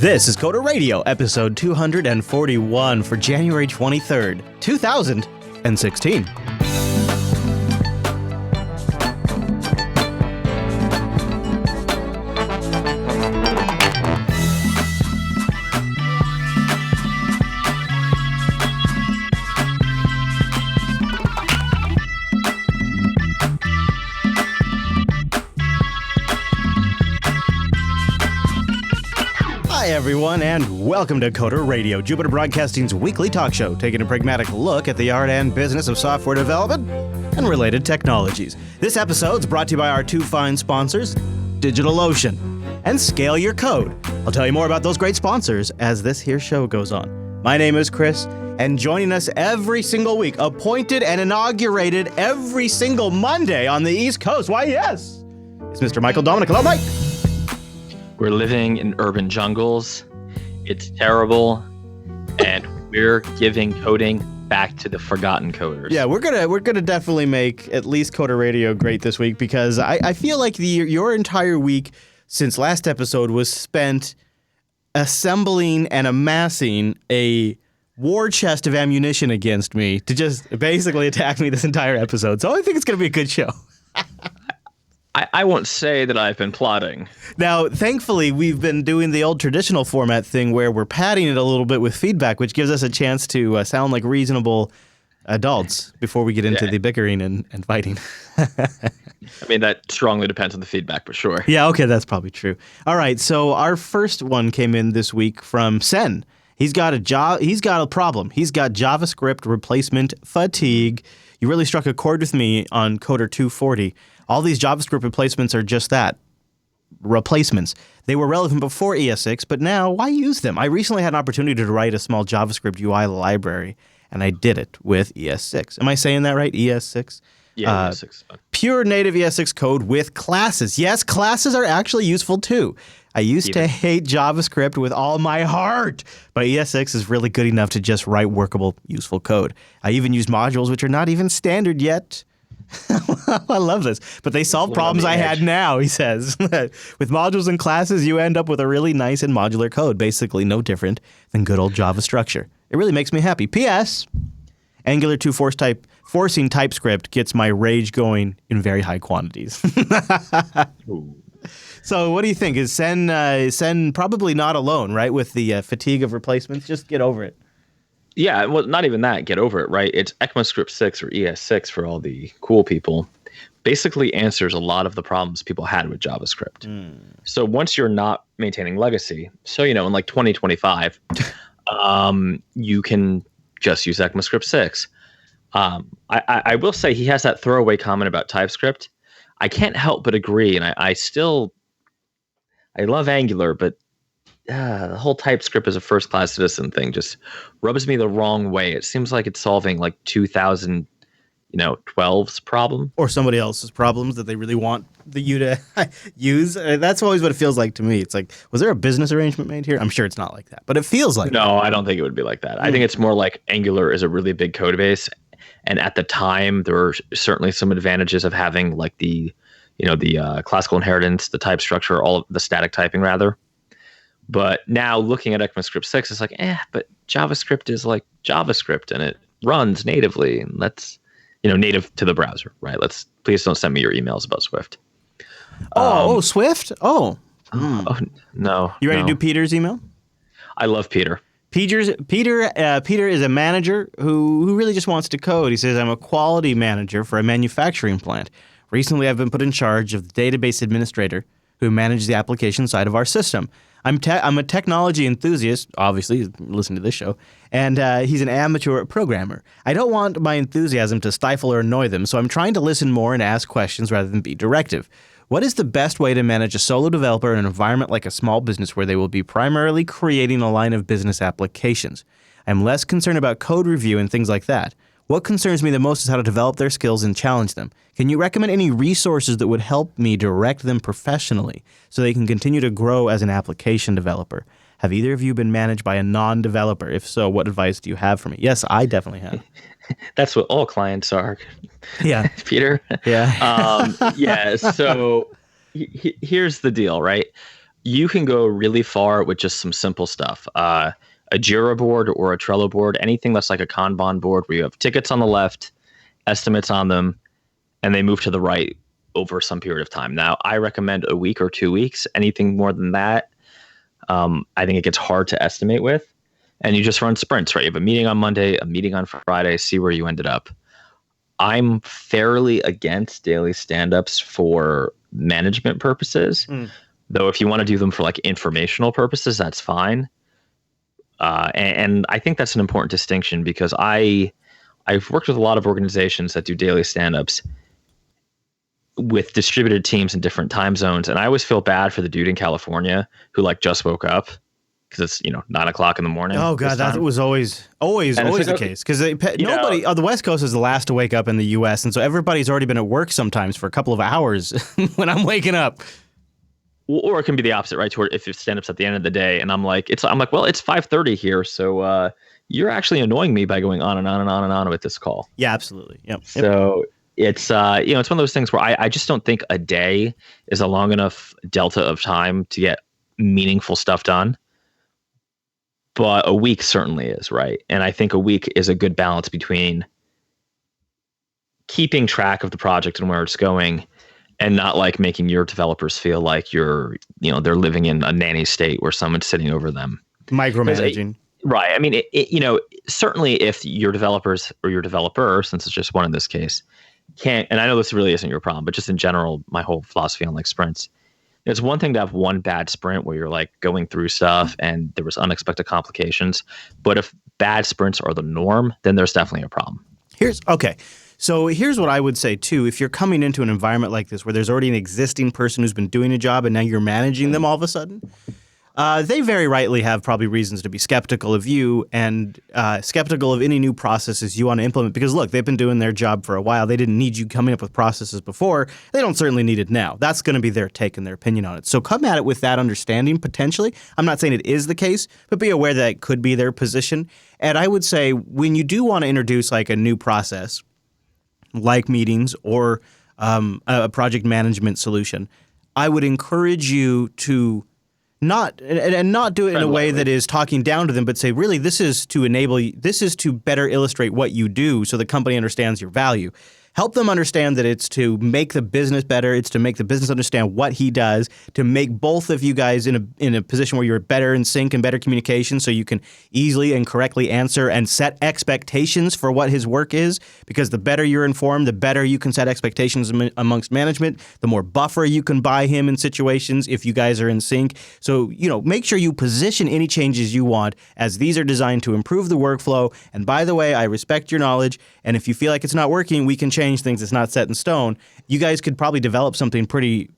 This is Coder Radio, episode 241 for January 23rd, 2016. Hi, everyone, and welcome to Coder Radio, Jupiter Broadcasting's weekly talk show, taking a pragmatic look at the art and business of software development and related technologies. This episode's brought to you by our two fine sponsors, DigitalOcean and Scale Your Code. I'll tell you more about those great sponsors as this here show goes on. My name is Chris, and joining us every single week, appointed and inaugurated every single Monday on the East Coast, why yes, it's Mr. Michael Dominic. Hello, Mike. We're living in urban jungles. It's terrible, and we're giving coding back to the forgotten coders. Yeah, we're gonna definitely make at least Coder Radio great this week, because I feel like your entire week since last episode was spent assembling and amassing a war chest of ammunition against me to just basically attack me this entire episode. So I think it's gonna be a good show. I won't say that I've been plotting. Now, thankfully, we've been doing the old traditional format thing where we're padding it a little bit with feedback, which gives us a chance to sound like reasonable adults before we get into the bickering and fighting. I mean, that strongly depends on the feedback, for sure. Yeah, okay, that's probably true. All right, so our first one came in this week from Sen. He's got a problem. He's got JavaScript replacement fatigue. You really struck a chord with me on Coder 240. All these JavaScript replacements are just that, replacements. They were relevant before ES6, but now why use them? I recently had an opportunity to write a small JavaScript UI library, and I did it with ES6. Am I saying that right? ES6? Yeah, ES6. Pure native ES6 code with classes. Yes, classes are actually useful too. I used to hate JavaScript with all my heart, but ES6 is really good enough to just write workable, useful code. I even use modules which are not even standard yet. I love this. But they solve problems I had now, he says. With modules and classes, you end up with a really nice and modular code, basically no different than good old Java structure. It really makes me happy. P.S. Angular 2 forcing TypeScript gets my rage going in very high quantities. So what do you think? Is Sen probably not alone, right, with the fatigue of replacements? Just get over it. Yeah, well, not even that. Get over it, right? It's ECMAScript 6 or ES6 for all the cool people. Basically answers a lot of the problems people had with JavaScript. So once you're not maintaining legacy, so, in like 2025, you can just use ECMAScript 6. I will say he has that throwaway comment about TypeScript. I can't help but agree, and I love Angular, but the whole TypeScript as a first-class citizen thing just rubs me the wrong way. It seems like it's solving like 2012's problem. Or somebody else's problems that they really want you to use. That's always what it feels like to me. It's like, was there a business arrangement made here? I'm sure it's not like that, but it feels like No, I don't think it would be like that. I think it's more like Angular is a really big code base. And at the time, there were certainly some advantages of having like the classical inheritance, the type structure, all of the static typing rather. But now looking at ECMAScript 6, it's like, but JavaScript is like JavaScript and it runs natively. And that's, native to the browser, right? Please don't send me your emails about Swift. Swift? Oh, no. You ready to do Peter's email? I love Peter. Peter is a manager who really just wants to code. He says, I'm a quality manager for a manufacturing plant. Recently, I've been put in charge of the database administrator who manages the application side of our system. I'm a technology enthusiast, obviously, listen to this show, and he's an amateur programmer. I don't want my enthusiasm to stifle or annoy them, so I'm trying to listen more and ask questions rather than be directive. What is the best way to manage a solo developer in an environment like a small business where they will be primarily creating a line of business applications? I'm less concerned about code review and things like that. What concerns me the most is how to develop their skills and challenge them. Can you recommend any resources that would help me direct them professionally so they can continue to grow as an application developer? Have either of you been managed by a non-developer? If so, what advice do you have for me? Yes, I definitely have. That's what all clients are. Yeah. Peter. Yeah. Yeah. So here's the deal, right? you can go really far with just some simple stuff. A Jira board or a Trello board, anything that's like a Kanban board where you have tickets on the left, estimates on them, and they move to the right over some period of time. Now, I recommend a week or 2 weeks. Anything more than that, I think it gets hard to estimate with. And you just run sprints, right? You have a meeting on Monday, a meeting on Friday, see where you ended up. I'm fairly against daily stand-ups for management purposes. Though if you want to do them for like informational purposes, that's fine. And I think that's an important distinction because I've worked with a lot of organizations that do daily stand-ups with distributed teams in different time zones. And I always feel bad for the dude in California who like just woke up because it's, 9:00 in the morning. Oh God, that was always the case because nobody on the West Coast is the last to wake up in the U.S. and so everybody's already been at work sometimes for a couple of hours when I'm waking up. Or it can be the opposite, right? If it stand-up's at the end of the day, and I'm like, well, it's 5:30 here, so you're actually annoying me by going on and on and on and on with this call. Yeah, absolutely. Yep. So it's it's one of those things where I just don't think a day is a long enough delta of time to get meaningful stuff done. But a week certainly is, right? And I think a week is a good balance between keeping track of the project and where it's going and not like making your developers feel like they're living in a nanny state where someone's sitting over them. Micromanaging. Right. I mean, certainly if your developers or your developer, since it's just one in this case, can't, and I know this really isn't your problem, but just in general, my whole philosophy on like sprints, it's one thing to have one bad sprint where you're like going through stuff and there was unexpected complications. But if bad sprints are the norm, then there's definitely a problem. So here's what I would say too. If you're coming into an environment like this where there's already an existing person who's been doing a job and now you're managing them all of a sudden, they very rightly have probably reasons to be skeptical of you and skeptical of any new processes you want to implement because, look, they've been doing their job for a while. They didn't need you coming up with processes before. They don't certainly need it now. That's going to be their take and their opinion on it. So come at it with that understanding potentially. I'm not saying it is the case, but be aware that it could be their position. And I would say when you do want to introduce like a new process, like meetings or a project management solution, I would encourage you to not do it in a way that is talking down to them, but say, really, this is to better illustrate what you do so the company understands your value. Help them understand that it's to make the business better. It's to make the business understand what he does, to make both of you guys in a position where you're better in sync and better communication so you can easily and correctly answer and set expectations for what his work is. Because the better you're informed, the better you can set expectations amongst management, the more buffer you can buy him in situations if you guys are in sync. So, make sure you position any changes you want as these are designed to improve the workflow. And by the way, I respect your knowledge. And if you feel like it's not working, we can change things. It's not set in stone. You guys could probably develop something pretty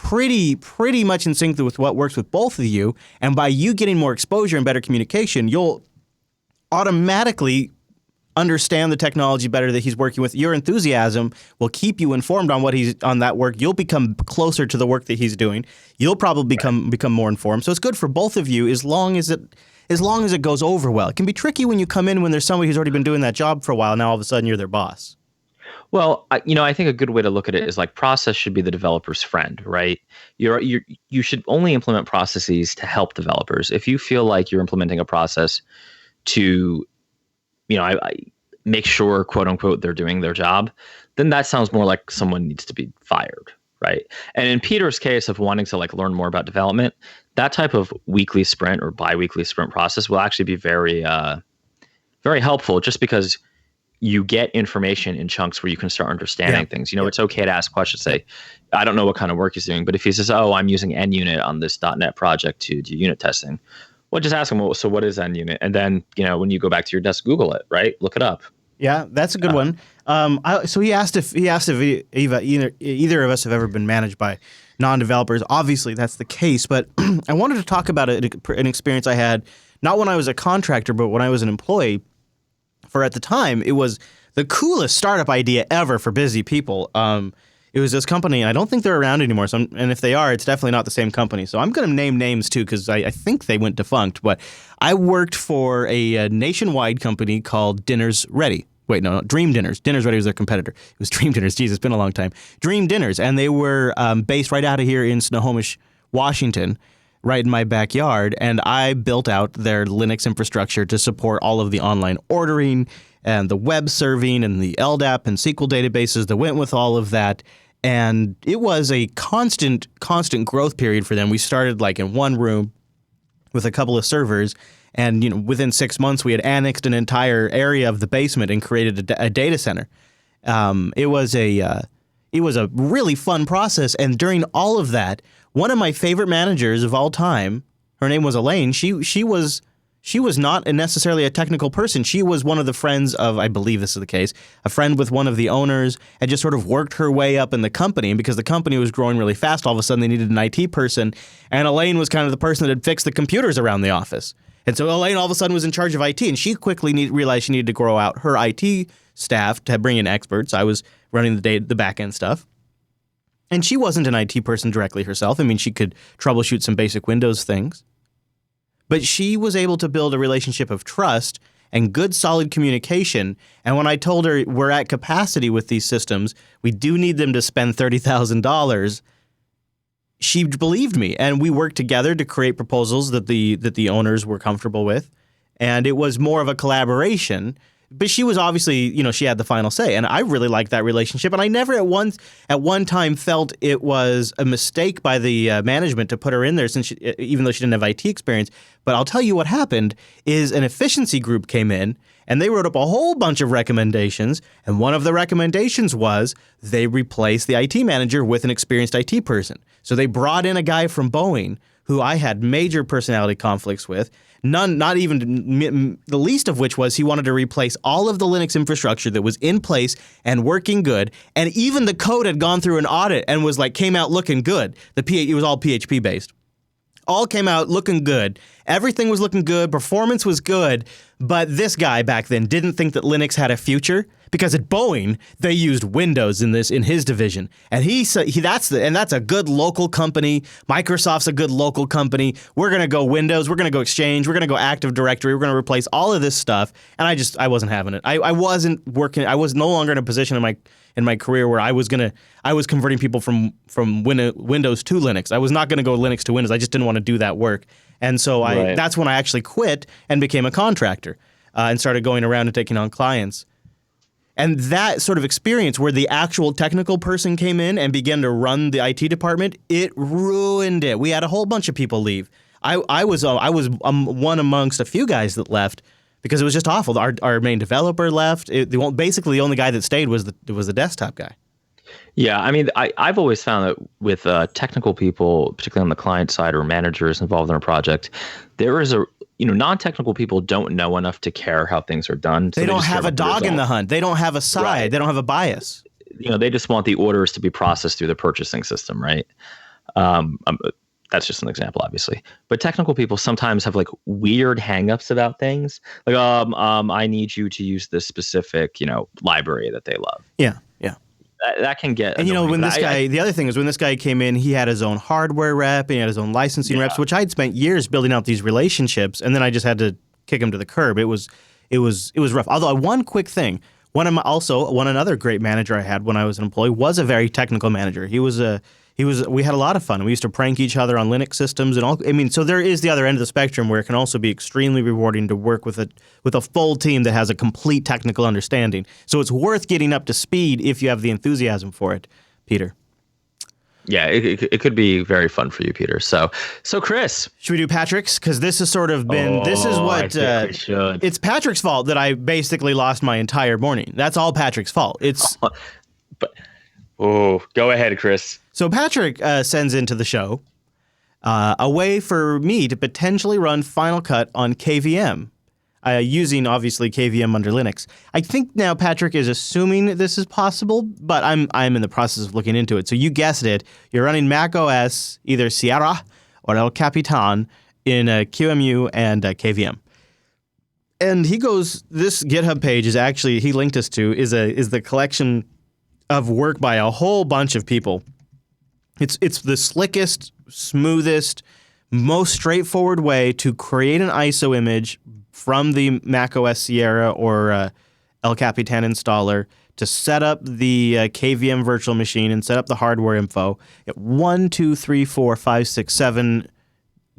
much in sync with what works with both of you. And by you getting more exposure and better communication, you'll automatically understand the technology better that he's working with. Your enthusiasm will keep you informed on what he's on that work. You'll become closer to the work that he's doing. You'll probably become more informed. So it's good for both of you as long as it goes over well. It can be tricky when you come in when there's somebody who's already been doing that job for a while. Now all of a sudden you're their boss. Well, I think a good way to look at it is like process should be the developer's friend, right? You should only implement processes to help developers. If you feel like you're implementing a process to, I make sure, quote unquote, they're doing their job, then that sounds more like someone needs to be fired, right? And in Peter's case of wanting to like learn more about development, that type of weekly sprint or biweekly sprint process will actually be very, very helpful just because you get information in chunks where you can start understanding things. It's okay to ask questions, say, I don't know what kind of work he's doing, but if he says, oh, I'm using NUnit on this .NET project to do unit testing, well, just ask him, well, so what is NUnit? And then, when you go back to your desk, Google it, right? Look it up. Yeah, that's a good one. So he asked if Eva, either of us have ever been managed by non-developers. Obviously, that's the case, but I wanted to talk about an experience I had, not when I was a contractor, but when I was an employee. For at the time, it was the coolest startup idea ever for busy people. It was this company, and I don't think they're around anymore. And if they are, it's definitely not the same company. So I'm going to name names too, because I think they went defunct. But I worked for a nationwide company called Dinners Ready. Wait, no, Dream Dinners. Dinners Ready was their competitor. It was Dream Dinners. Jeez, it's been a long time. Dream Dinners, and they were based right out of here in Snohomish, Washington. right in my backyard, and I built out their Linux infrastructure to support all of the online ordering and the web serving and the LDAP and SQL databases that went with all of that. And it was a constant growth period for them. We started like in one room with a couple of servers, and within 6 months we had annexed an entire area of the basement and created a data center. It was a really fun process, and during all of that, one of my favorite managers of all time, her name was Elaine. She was not necessarily a technical person. She was one of the friends of, I believe this is the case, a friend with one of the owners, and just sort of worked her way up in the company. And because the company was growing really fast, all of a sudden they needed an IT person, and Elaine was kind of the person that had fixed the computers around the office. And so Elaine all of a sudden was in charge of IT, and she quickly realized she needed to grow out her IT staff to bring in experts. I was running the back-end stuff. And she wasn't an IT person directly herself. I mean, she could troubleshoot some basic Windows things. But she was able to build a relationship of trust and good, solid communication. And when I told her we're at capacity with these systems, we do need them to spend $30,000, she believed me. And we worked together to create proposals that the owners were comfortable with. And it was more of a collaboration. But she was obviously, she had the final say. And I really liked that relationship. And I never at one time felt it was a mistake by the management to put her in there, even though she didn't have IT experience. But I'll tell you what happened is an efficiency group came in, and they wrote up a whole bunch of recommendations. And one of the recommendations was they replace the IT manager with an experienced IT person. So they brought in a guy from Boeing who I had major personality conflicts with. Not even the least of which was he wanted to replace all of the Linux infrastructure that was in place and working good, and even the code had gone through an audit and came out looking good. It was all PHP based. All came out looking good. Everything was looking good. Performance was good. But this guy back then didn't think that Linux had a future because at Boeing they used Windows in his division, and he said that's a good local company. Microsoft's a good local company. We're gonna go Windows. We're gonna go Exchange. We're gonna go Active Directory. We're gonna replace all of this stuff. And I wasn't having it. I wasn't working. I was no longer in a position in my career where I was converting people from Windows to Linux. I was not gonna go Linux to Windows. I just didn't want to do that work. And so that's when I actually quit and became a contractor and started going around and taking on clients. And that sort of experience where the actual technical person came in and began to run the IT department, it ruined it. We had a whole bunch of people leave. I was one amongst a few guys that left because it was just awful. Our main developer left. Basically, the only guy that stayed was the desktop guy. Yeah, I mean, I've always found that with technical people, particularly on the client side or managers involved in a project, there is non-technical people don't know enough to care how things are done. So they don't have a dog in the hunt. They don't have a side. Right. They don't have a bias. They just want the orders to be processed through the purchasing system, right? That's just an example, obviously. But technical people sometimes have weird hangups about things. I need you to use this specific, library that they love. Yeah. That can get and annoying. When the other thing is when this guy came in, he had his own hardware rep and he had his own licensing reps, which I'd spent years building out these relationships, and then I just had to kick him to the curb. It was rough. Although one quick thing, another great manager I had when I was an employee was a very technical manager. We had a lot of fun. We used to prank each other on Linux systems and all. I mean, so there is the other end of the spectrum where it can also be extremely rewarding to work with a full team that has a complete technical understanding. So it's worth getting up to speed if you have the enthusiasm for it, Peter. Yeah, it could be very fun for you, Peter. So Chris, should we do Patrick's? Because this has sort of been. This is what I think we should. It's Patrick's fault that I basically lost my entire morning. That's all Patrick's fault. It's. Go ahead, Chris. So Patrick sends into the show a way for me to potentially run Final Cut on KVM, using obviously KVM under Linux. I think now Patrick is assuming this is possible, but I'm in the process of looking into it. So you guessed it, you're running Mac OS, either Sierra or El Capitan in QEMU and KVM. And this GitHub page is actually, he linked us to, is the collection of work by a whole bunch of people. It's the slickest, smoothest, most straightforward way to create an ISO image from the macOS Sierra or El Capitan installer to set up the KVM virtual machine and set up the hardware info. 1, 2, 3, 4, 5, 6, 7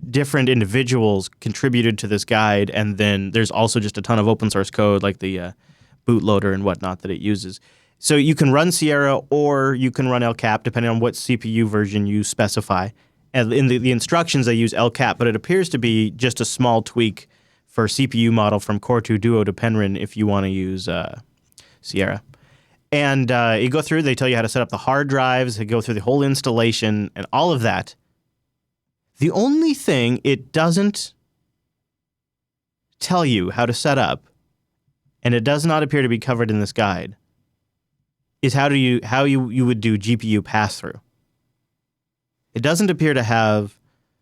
different individuals contributed to this guide, and then there's also just a ton of open source code like the bootloader and whatnot that it uses. So you can run Sierra or you can run El Cap depending on what CPU version you specify. And in the instructions, they use El Cap, but it appears to be just a small tweak for CPU model from Core 2 Duo to Penryn if you want to use Sierra. And you go through, they tell you how to set up the hard drives, they go through the whole installation and all of that. The only thing it doesn't tell you how to set up, and it does not appear to be covered in this guide, is how you would do GPU pass-through. It doesn't appear to have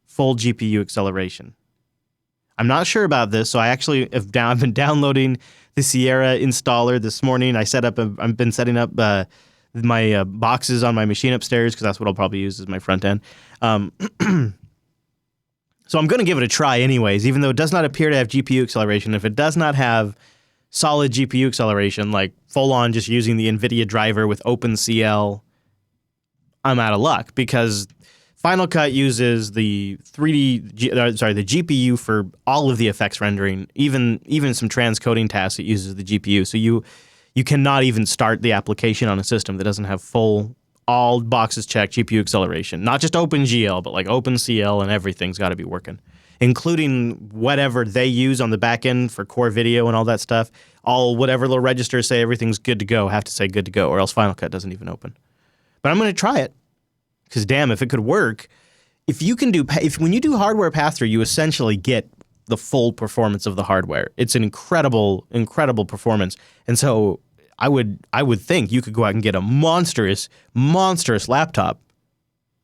full GPU acceleration. I'm not sure about this, so I actually I've been downloading the Sierra installer this morning. I've been setting up my boxes on my machine upstairs because that's what I'll probably use as my front end. So I'm going to give it a try anyways, even though it does not appear to have GPU acceleration. If it does not have solid GPU acceleration, like full on just using the NVIDIA driver with OpenCL, I'm out of luck because Final Cut uses the the GPU for all of the effects rendering, even some transcoding tasks it uses the GPU. So you cannot even start the application on a system that doesn't have full, all boxes checked GPU acceleration. Not just OpenGL, but like OpenCL and everything's got to be working, including whatever they use on the back end for core video and all that stuff. Whatever little registers say everything's good to go have to say good to go, or else Final Cut doesn't even open. But I'm going to try it because damn, if it could work, when you do hardware pass-through, you essentially get the full performance of the hardware. It's an incredible performance, and so I would think you could go out and get a monstrous laptop,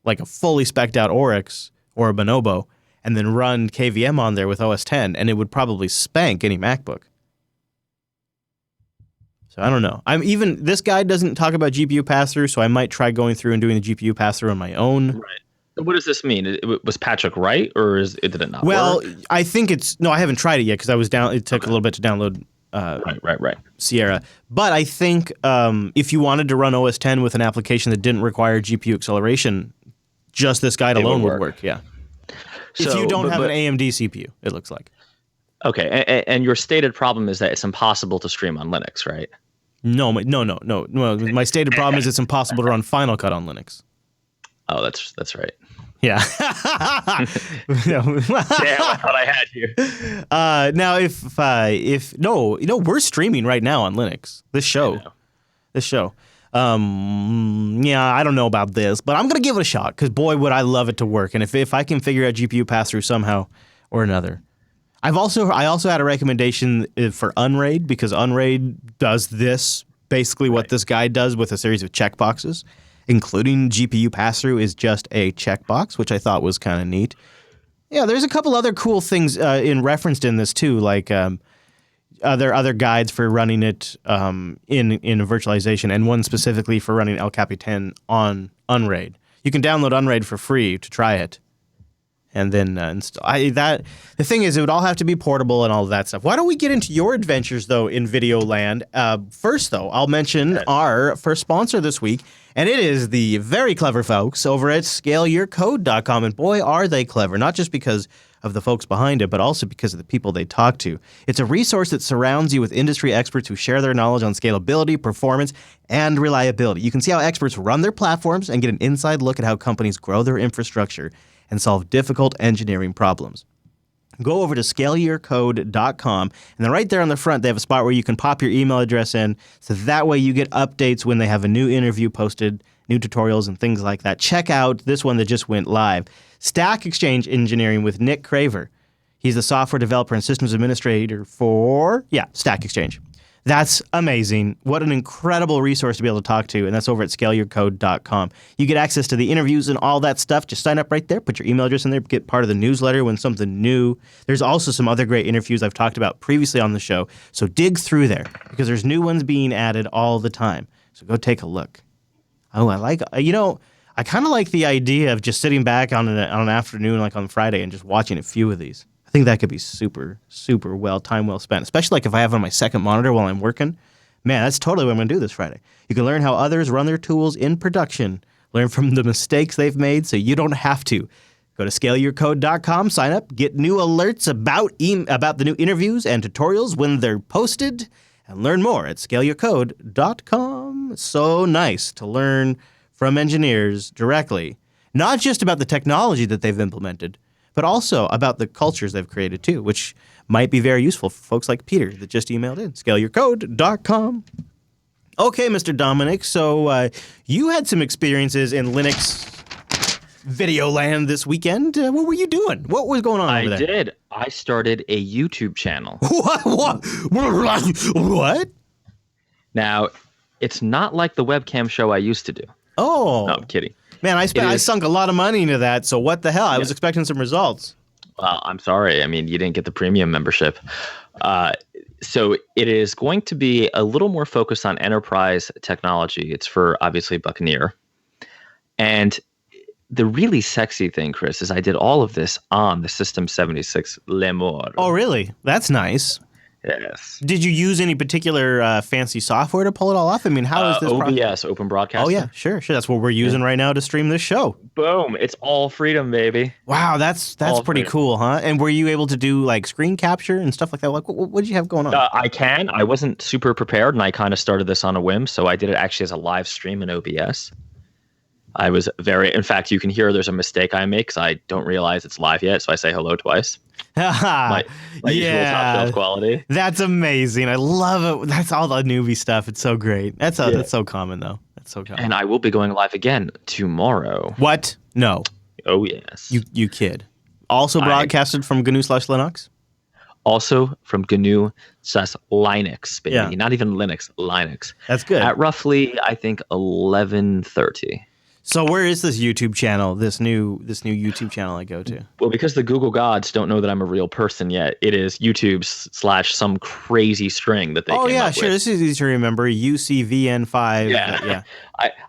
like a fully spec'd out Oryx or a Bonobo, and then run KVM on there with OS X, and it would probably spank any MacBook. So I don't know. This guide doesn't talk about GPU pass-through, so I might try going through and doing the GPU pass-through on my own. Right. What does this mean? Was Patrick right, or did it not work? Well, I think I haven't tried it yet because it took a little bit to download Right. Sierra. But I think if you wanted to run OS X with an application that didn't require GPU acceleration, just this guide alone would work. Yeah. If you don't have an AMD CPU, it looks like. Okay, and your stated problem is that it's impossible to stream on Linux, right? No. My stated problem is it's impossible to run Final Cut on Linux. Oh, that's right. Yeah. Damn, I thought I had you. Now, we're streaming right now on Linux. This show. Yeah, I don't know about this, but I'm gonna give it a shot because boy, would I love it to work. And if I can figure out GPU pass through somehow or another. I also had a recommendation for Unraid because Unraid does basically what this guide does with a series of checkboxes, including GPU pass-through is just a checkbox, which I thought was kind of neat. Yeah, there's a couple other cool things referenced in this too, like other guides for running it in a virtualization, and one specifically for running El Capitan on Unraid. You can download Unraid for free to try it. And then install. The thing is, it would all have to be portable and all of that stuff. Why don't we get into your adventures, though, in video land? First, though, I'll mention our first sponsor this week, and it is the very clever folks over at ScaleYourCode.com. And boy, are they clever, not just because of the folks behind it, but also because of the people they talk to. It's a resource that surrounds you with industry experts who share their knowledge on scalability, performance, and reliability. You can see how experts run their platforms and get an inside look at how companies grow their infrastructure and solve difficult engineering problems. Go over to scaleyourcode.com, and then right there on the front, they have a spot where you can pop your email address in, so that way you get updates when they have a new interview posted, new tutorials, and things like that. Check out this one that just went live. Stack Exchange Engineering with Nick Craver. He's the software developer and systems administrator for, Stack Exchange. That's amazing. What an incredible resource to be able to talk to, and that's over at scaleyourcode.com. You get access to the interviews and all that stuff. Just sign up right there, put your email address in there, get part of the newsletter when something new. There's also some other great interviews I've talked about previously on the show, so dig through there because there's new ones being added all the time. So go take a look. Oh, I kind of like the idea of just sitting back on an afternoon like on Friday and just watching a few of these. I think that could be super, super time well spent, especially like if I have it on my second monitor while I'm working. Man, that's totally what I'm going to do this Friday. You can learn how others run their tools in production, learn from the mistakes they've made so you don't have to. Go to scaleyourcode.com, sign up, get new alerts about the new interviews and tutorials when they're posted, and learn more at scaleyourcode.com. So nice to learn from engineers directly, not just about the technology that they've implemented, but also about the cultures they've created too, which might be very useful for folks like Peter that just emailed in. Scaleyourcode.com. Okay, Mr. Dominic, so you had some experiences in Linux video land this weekend. What were you doing? What was going on over there? I did. I started a YouTube channel. What? Now, it's not like the webcam show I used to do. Oh. No, I'm kidding. Man, I sunk a lot of money into that, so what the hell? I was expecting some results. Well, I'm sorry. I mean, you didn't get the premium membership. So it is going to be a little more focused on enterprise technology. It's for, obviously, Buccaneer. And the really sexy thing, Chris, is I did all of this on the System 76 Lemur. Oh, really? That's nice. Yes. Did you use any particular fancy software to pull it all off? I mean, how is this? OBS, Open Broadcaster. Oh, yeah, sure. That's what we're using right now to stream this show. Boom. It's all freedom, baby. Wow, that's pretty cool, huh? And were you able to do like screen capture and stuff like that? Like, what did you have going on? I can. I wasn't super prepared, and I kind of started this on a whim, so I did it actually as a live stream in OBS. I was in fact, you can hear there's a mistake I make because I don't realize it's live yet, so I say hello twice. my usual top shelf quality. That's amazing. I love it. That's all the newbie stuff. It's so great. That's so common, though. That's so common. And I will be going live again tomorrow. What? No. Oh, yes. You kid. Also broadcasted from GNU/Linux? Also from GNU/Linux, baby. Yeah. Not even Linux, Linux. That's good. At roughly, I think, 11:30. So where is this YouTube channel, this new YouTube channel I go to? Well, because the Google gods don't know that I'm a real person yet, it is YouTube / some crazy string that they came up with. This is easy to remember. UCVN5. Yeah.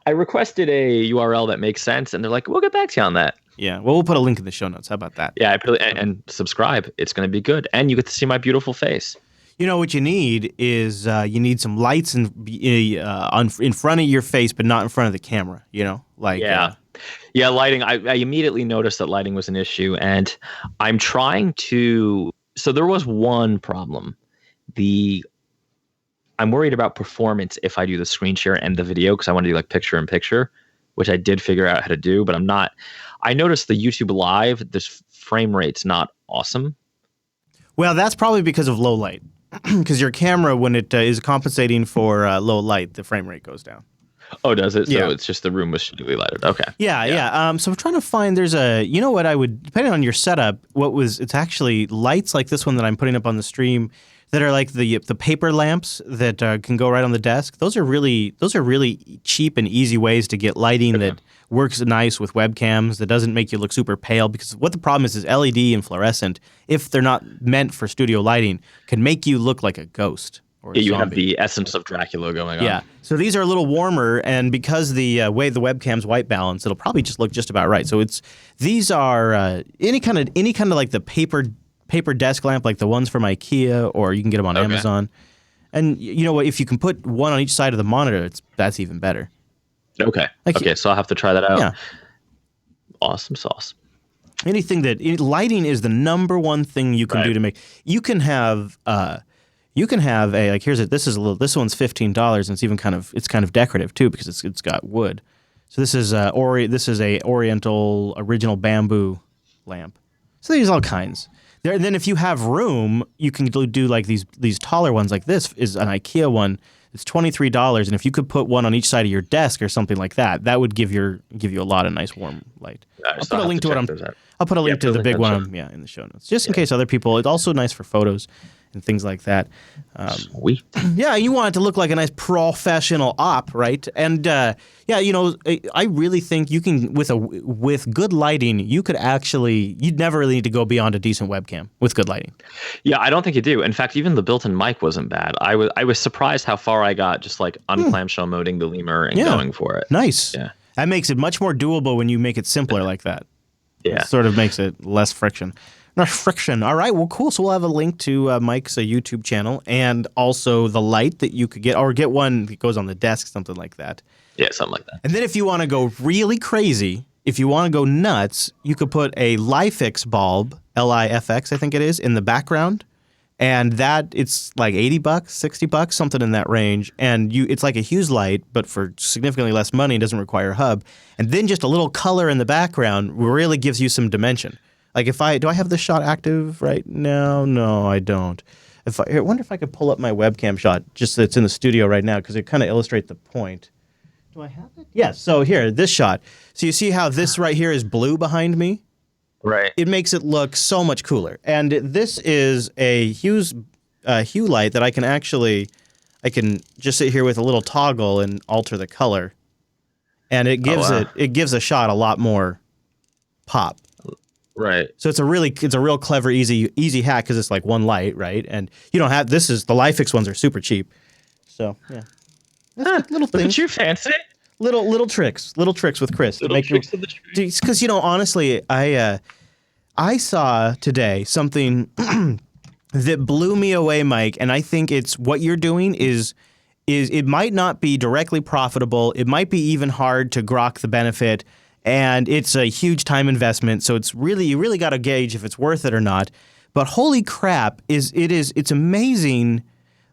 I requested a URL that makes sense, and they're like, we'll get back to you on that. Yeah, well, we'll put a link in the show notes. How about that? Yeah, and subscribe. It's going to be good. And you get to see my beautiful face. You know what you need is you need some lights in front of your face, but not in front of the camera. You know, like lighting. I immediately noticed that lighting was an issue, and I'm trying to. So there was one problem. I'm worried about performance if I do the screen share and the video because I want to do like picture in picture, which I did figure out how to do, but I'm not. I noticed the YouTube Live. This frame rate's not awesome. Well, that's probably because of low light. Because your camera, when it is compensating for low light, the frame rate goes down. Oh, does it? Yeah. So it's just the room was shittily lighted. Okay. Yeah. So I'm trying to find. There's you know what I would, depending on your setup, it's actually lights like this one that I'm putting up on the stream that are like the paper lamps that can go right on the desk. Those are really cheap and easy ways to get lighting that works nice with webcams, that doesn't make you look super pale, because what the problem is LED and fluorescent, if they're not meant for studio lighting, can make you look like a ghost or a you zombie. have the essence of Dracula going on. Yeah. So these are a little warmer, and because the way the webcam's white balance, it'll probably just look just about right. So these are any kind of like the paper desk lamp, like the ones from IKEA, or you can get them on Amazon. And you know what? If you can put one on each side of the monitor, that's even better. Okay. So I'll have to try that out. Yeah. Awesome sauce. Lighting is the number one thing you can do to make. You can have a like this one's $15, and it's even kind of decorative too because it's got wood. So this is a Oriental original bamboo lamp. So there's all kinds. And then if you have room, you can do like these taller ones. Like this is an IKEA one. It's $23, and if you could put one on each side of your desk or something like that, that would give you a lot of nice warm light. I'll put a link to I'll put a link to the big one in the show notes, just in case other people. It's also nice for photos and things like that. Sweet. Yeah, you want it to look like a nice professional op, right? And I really think you can with good lighting, you'd never really need to go beyond a decent webcam with good lighting. Yeah, I don't think you do. In fact, even the built-in mic wasn't bad. I was surprised how far I got just like unclamshell moding the lemur and going for it. Nice. Yeah. That makes it much more doable when you make it simpler like that. Yeah. It sort of makes it less friction. All right. Well, cool. So we'll have a link to Mike's YouTube channel and also the light that you could get, or get one that goes on the desk, something like that. Yeah, something like that. And then if you want to go really crazy, if you want to go nuts, you could put a Lifix bulb, Lifx, I think it is, in the background. And that it's like $80, $60, something in that range. And it's like a Hue light, but for significantly less money, it doesn't require a hub. And then just a little color in the background really gives you some dimension. Like do I have this shot active right now? No, I don't. I wonder if I could pull up my webcam shot, just that's in the studio right now, because it kind of illustrates the point. Do I have it? Yes. So here, this shot. So you see how this right here is blue behind me? Right. It makes it look so much cooler. And this is a Hue light that I can just sit here with a little toggle and alter the color. And it gives a shot a lot more pop. Right. So it's a real clever, easy hack because it's like one light, right? And you don't have the Lifix ones are super cheap. So yeah, little things. Look at you, fancy. Little tricks with Chris. Little tricks of the trade. Because honestly, I saw today something that blew me away, Mike, and I think it's what you're doing is it might not be directly profitable. It might be even hard to grok the benefit. And it's a huge time investment, so you really got to gauge if it's worth it or not. But holy crap, it's amazing,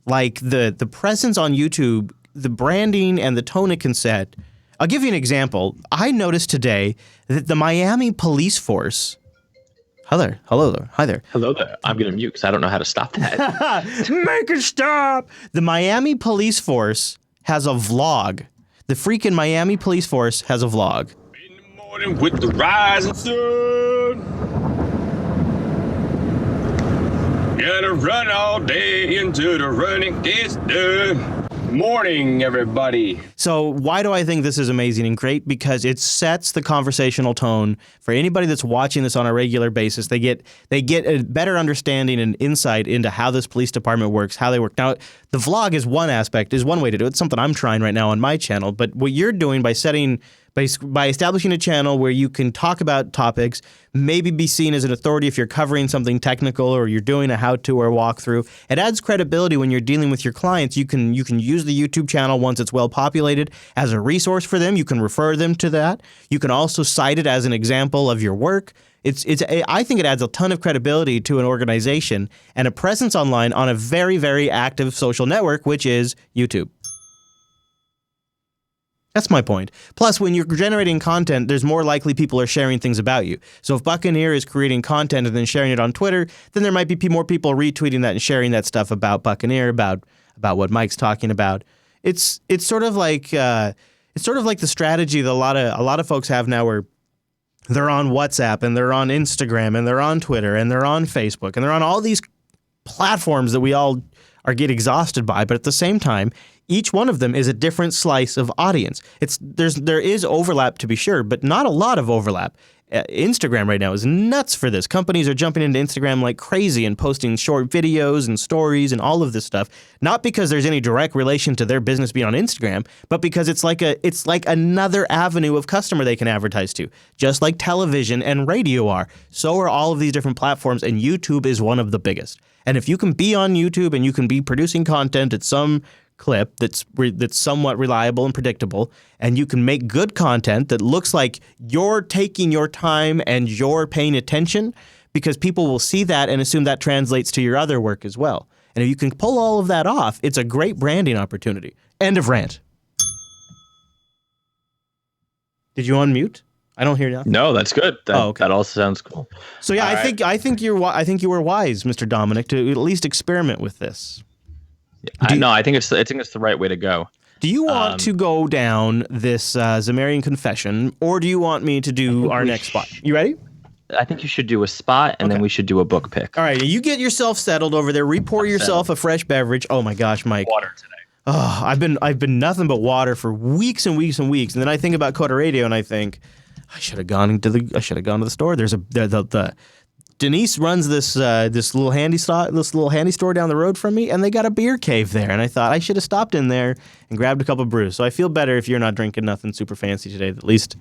like the presence on YouTube, the branding and the tone it can set. I'll give you an example. I noticed today that the Miami police force. Hello there. Hi there. Hello there. I'm gonna mute because I don't know how to stop that. Make it stop. The Miami police force has a vlog. The freaking Miami police force has a vlog. With the rising sun, gotta run all day until the running gets done. Morning, everybody. So why do I think this is amazing and great? Because it sets the conversational tone for anybody that's watching this on a regular basis. They get a better understanding and insight into how this police department works, how they work. Now, the vlog is one aspect, is one way to do it. It's something I'm trying right now on my channel. But what you're doing by establishing a channel where you can talk about topics, maybe be seen as an authority if you're covering something technical or you're doing a how-to or walkthrough, it adds credibility when you're dealing with your clients. You can use the YouTube channel once it's well populated as a resource for them. You can refer them to that. You can also cite it as an example of your work. I think it adds a ton of credibility to an organization and a presence online on a very, very active social network, which is YouTube. That's my point. Plus, when you're generating content, there's more likely people are sharing things about you. So if Buccaneer is creating content and then sharing it on Twitter, then there might be more people retweeting that and sharing that stuff about Buccaneer, about what Mike's talking about. It's sort of like the strategy that a lot of folks have now, where they're on WhatsApp and they're on Instagram and they're on Twitter and they're on Facebook and they're on all these platforms that we all get exhausted by, but at the same time, each one of them is a different slice of audience. There is overlap, to be sure, but not a lot of overlap. Instagram right now is nuts for this. Companies are jumping into Instagram like crazy and posting short videos and stories and all of this stuff. Not because there's any direct relation to their business being on Instagram, but because it's like another avenue of customer they can advertise to. Just like television and radio are, so are all of these different platforms, and YouTube is one of the biggest. And if you can be on YouTube and you can be producing content at some clip that's somewhat reliable and predictable, and you can make good content that looks like you're taking your time and you're paying attention, because people will see that and assume that translates to your other work as well. And if you can pull all of that off, it's a great branding opportunity. End of rant. Did you unmute? I don't hear nothing. No, that's good. Okay. That also sounds cool. So yeah, All I think you were wise, Mr. Dominic, to at least experiment with this. I think it's the right way to go. Do you want to go down this Zamarian confession, or do you want me to do our next spot? You ready? I think you should do a spot, and then we should do a book pick. All right, you get yourself settled over there. Repour yourself a fresh beverage. Oh my gosh, Mike. Water today. Oh, I've been nothing but water for weeks and weeks and weeks, and then I think about Coda Radio, and I think I should have gone to the store. There's the Denise runs this little handy store down the road from me, and they got a beer cave there. And I thought I should have stopped in there and grabbed a couple brews. So I feel better if you're not drinking nothing super fancy today. At least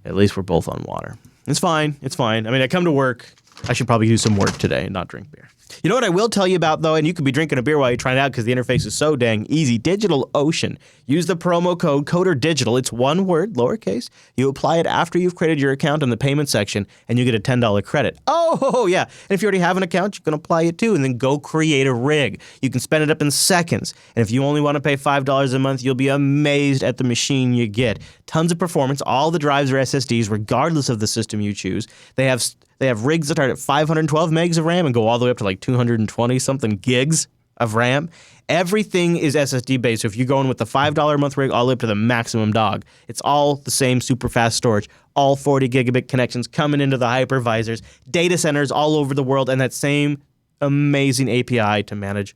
we're both on water. It's fine. I mean, I come to work. I should probably do some work today and not drink beer. You know what I will tell you about, though, and you could be drinking a beer while you're trying it out because the interface is so dang easy. DigitalOcean. Use the promo code CODERDIGITAL. It's one word, lowercase. You apply it after you've created your account in the payment section, and you get a $10 credit. Oh, yeah. And if you already have an account, you can apply it too, and then go create a rig. You can spend it up in seconds. And if you only want to pay $5 a month, you'll be amazed at the machine you get. Tons of performance. All the drives are SSDs, regardless of the system you choose. They have rigs that start at 512 megs of RAM and go all the way up to like 220 something gigs of RAM. Everything is SSD based. So if you're going with the $5 a month rig all the way up to the maximum dog, it's all the same super fast storage. All 40 gigabit connections coming into the hypervisors, data centers all over the world, and that same amazing API to manage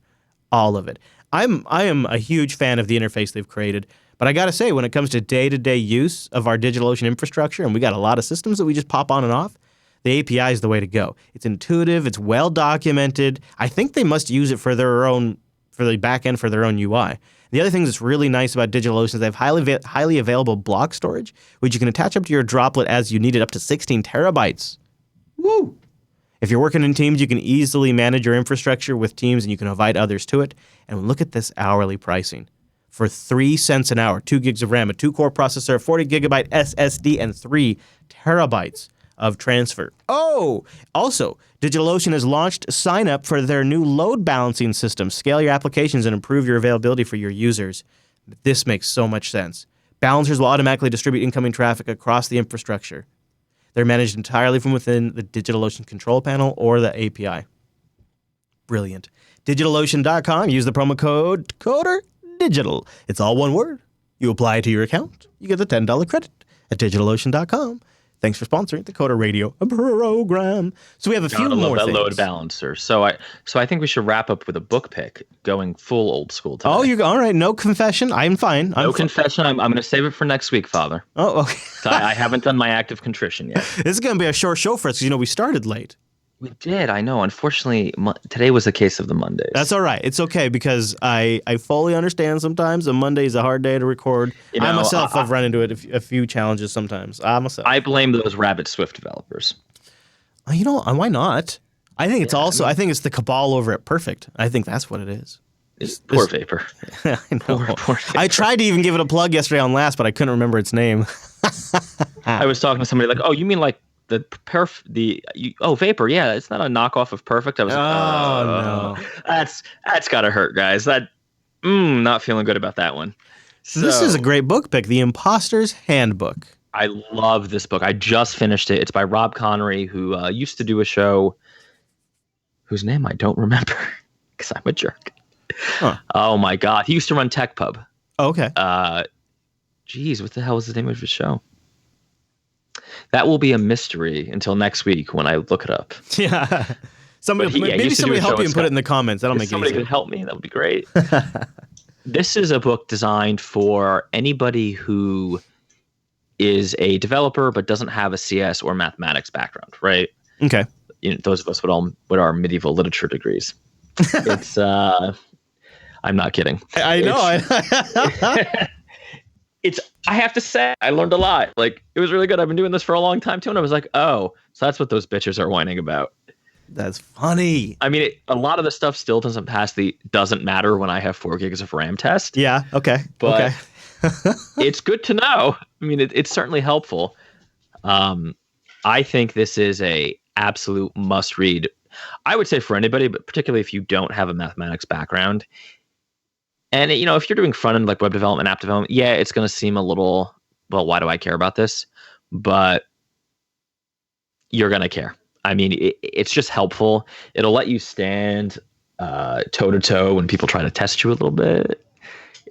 all of it. I am a huge fan of the interface they've created. But I got to say, when it comes to day-to-day use of our DigitalOcean infrastructure, and we got a lot of systems that we just pop on and off, the API is the way to go. It's intuitive. It's well documented. I think they must use it for the back end for their own UI. The other thing that's really nice about DigitalOcean is they have highly available block storage, which you can attach up to your Droplet as you need it, up to 16 terabytes. Woo! If you're working in teams, you can easily manage your infrastructure with teams, and you can invite others to it. And look at this hourly pricing. For 3 cents an hour, 2 gigs of RAM, a 2-core processor, 40 gigabyte SSD, and 3 terabytes of transfer. Oh, also, DigitalOcean has launched sign up for their new load balancing system. Scale your applications and improve your availability for your users. This makes so much sense. Balancers will automatically distribute incoming traffic across the infrastructure. They're managed entirely from within the DigitalOcean control panel or the API. Brilliant. DigitalOcean.com. Use the promo code CODERDIGITAL. It's all one word. You apply it to your account. You get the $10 credit at DigitalOcean.com. Thanks for sponsoring the Coder Radio program. So we have a few more things. Load balancer. So I think we should wrap up with a book pick, going full old school today. Oh, you're all right. No confession. I'm fine. Confession. I'm going to save it for next week, Father. Oh, okay. So I haven't done my act of contrition yet. This is going to be a short show for us because, we started late. We did. I know. Unfortunately, today was a case of the Mondays. That's all right. It's okay because I fully understand sometimes a Monday is a hard day to record. I myself have run into it a few challenges sometimes. I blame those Rabbit Swift developers. Why not? I think it's I think it's the cabal over at Perfect. I think that's what it is. Poor Vapor. I know. Poor Vapor. I tried to even give it a plug yesterday on Last, but I couldn't remember its name. I was talking to somebody like, oh, you mean like Vapor, yeah, it's not a knockoff of Perfect. I was no. That's gotta hurt, guys. Not feeling good about that one. So this is a great book pick, The Imposter's Handbook. I love this book. I just finished it. It's by Rob Connery, who used to do a show whose name I don't remember because I'm a jerk. Huh. Oh my God, he used to run Tech Pub. Oh, okay. Geez, what the hell was the name of his show? That will be a mystery until next week when I look it up. Yeah. Maybe somebody help you and put it in the comments. That'll make it easier. Somebody could help me. That would be great. This is a book designed for anybody who is a developer but doesn't have a CS or mathematics background, right? Okay. Those of us with our medieval literature degrees. It's I'm not kidding. I know. I have to say, I learned a lot. Like, it was really good. I've been doing this for a long time too, and I was like, oh, so that's what those bitches are whining about. That's funny. I mean, a lot of the stuff still doesn't pass the doesn't matter when I have 4 gigs of RAM test. Yeah. Okay. But it's good to know. I mean, it's certainly helpful. I think this is a absolute must read. I would say for anybody, but particularly if you don't have a mathematics background. And, if you're doing front end like web development, app development, yeah, it's going to seem a little, well, why do I care about this? But you're going to care. I mean, it's just helpful. It'll let you stand toe to toe when people try to test you a little bit.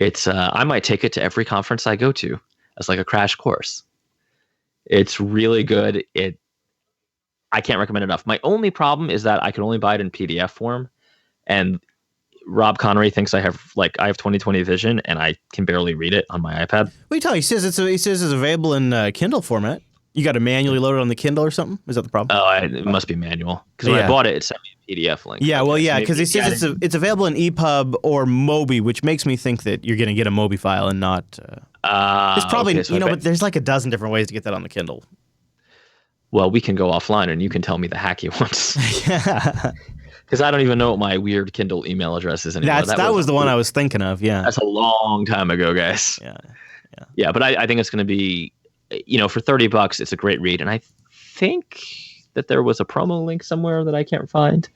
I might take it to every conference I go to as like a crash course. It's really good. I can't recommend it enough. My only problem is that I can only buy it in PDF form, and Rob Connery thinks I have 20/20 vision and I can barely read it on my iPad. What do you tell? He says it's available in Kindle format. You got to manually load it on the Kindle or something? Is that the problem? Oh, it must be manual. Because when I bought it, it sent me a PDF link. Yeah, well, yeah, because he says it's available in EPUB or Mobi, which makes me think that you're going to get a Mobi file and not. It's probably but there's like a dozen different ways to get that on the Kindle. Well, we can go offline and you can tell me the hacky ones. Yeah. Because I don't even know what my weird Kindle email address is anymore. That was the one I was thinking of. Yeah. That's a long time ago, guys. Yeah, but I think it's going to be, for $30, it's a great read. And I think that there was a promo link somewhere that I can't find,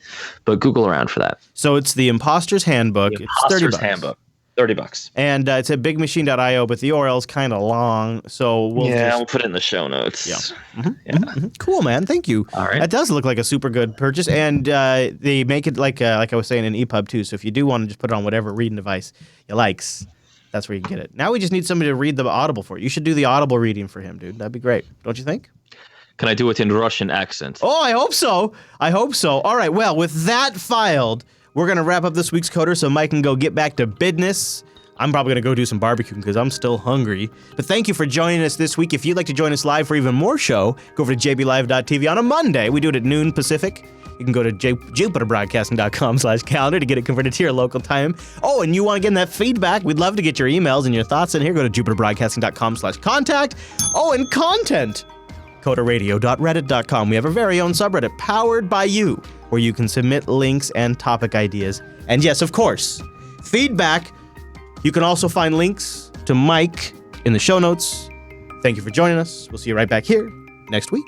but Google around for that. So it's the Imposter's Handbook. The It's $30. Imposter's Handbook. $30. And it's at bigmachine.io, but the URL's kind of long, so we'll put it in the show notes. Yeah. Cool, man. Thank you. All right. That does look like a super good purchase, and they make it like I was saying in EPUB too. So if you do want to just put it on whatever reading device you likes, that's where you can get it. Now we just need somebody to read the Audible for you. You should do the Audible reading for him, dude. That'd be great, don't you think? Can I do it in Russian accent? Oh, I hope so. All right. Well, with that filed, we're going to wrap up this week's Coder so Mike can go get back to business. I'm probably going to go do some barbecue because I'm still hungry. But thank you for joining us this week. If you'd like to join us live for even more show, go over to jblive.tv on a Monday. We do it at noon Pacific. You can go to jupiterbroadcasting.com/calendar to get it converted to your local time. Oh, and you want to get in that feedback? We'd love to get your emails and your thoughts in here. Go to jupiterbroadcasting.com/contact. Oh, and content. coderradio.reddit.com. We have our very own subreddit powered by you, where you can submit links and topic ideas. And yes, of course, feedback. You can also find links to Mike in the show notes. Thank you for joining us. We'll see you right back here next week.